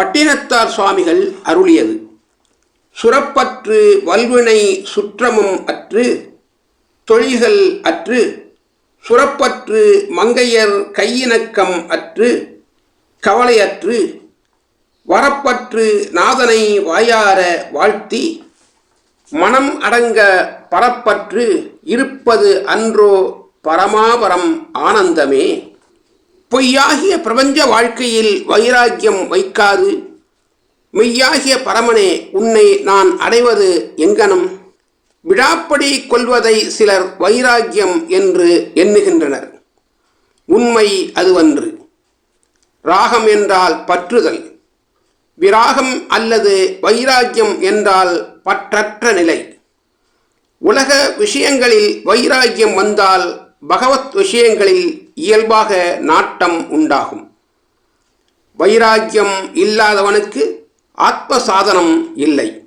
பட்டினத்தார் சுவாமிகள் அருளியது. சுரப்பற்று வல்வினை சுற்றமும் அற்று தொழில்கள் அற்று சுரப்பற்று மங்கையர் கையிணக்கம் அற்று கவலையற்று வரப்பற்று நாதனை வாயார வாழ்த்தி மனம் அடங்க பரப்பற்று இருப்பது அன்றோ பரமாபரம் ஆனந்தமே. பொய்யாகிய பிரபஞ்ச வாழ்க்கையில் வைராக்கியம் வைக்காது மெய்யாகிய பரமனே உன்னை நான் அடைவது எங்கனம்? விடாப்படி கொள்வதை சிலர் வைராக்கியம் என்று எண்ணுகின்றனர். உண்மை அதுவன்று. ராகம் என்றால் பற்றுதல், விராகம் அல்லது வைராக்கியம் என்றால் பற்றற்ற நிலை. உலக விஷயங்களில் வைராக்கியம் வந்தால் பகவத் விஷயங்களில் இயல்பாக நாட்டம் உண்டாகும். வைராக்கியம் இல்லாதவனுக்கு ஆத்ம சாதனம் இல்லை.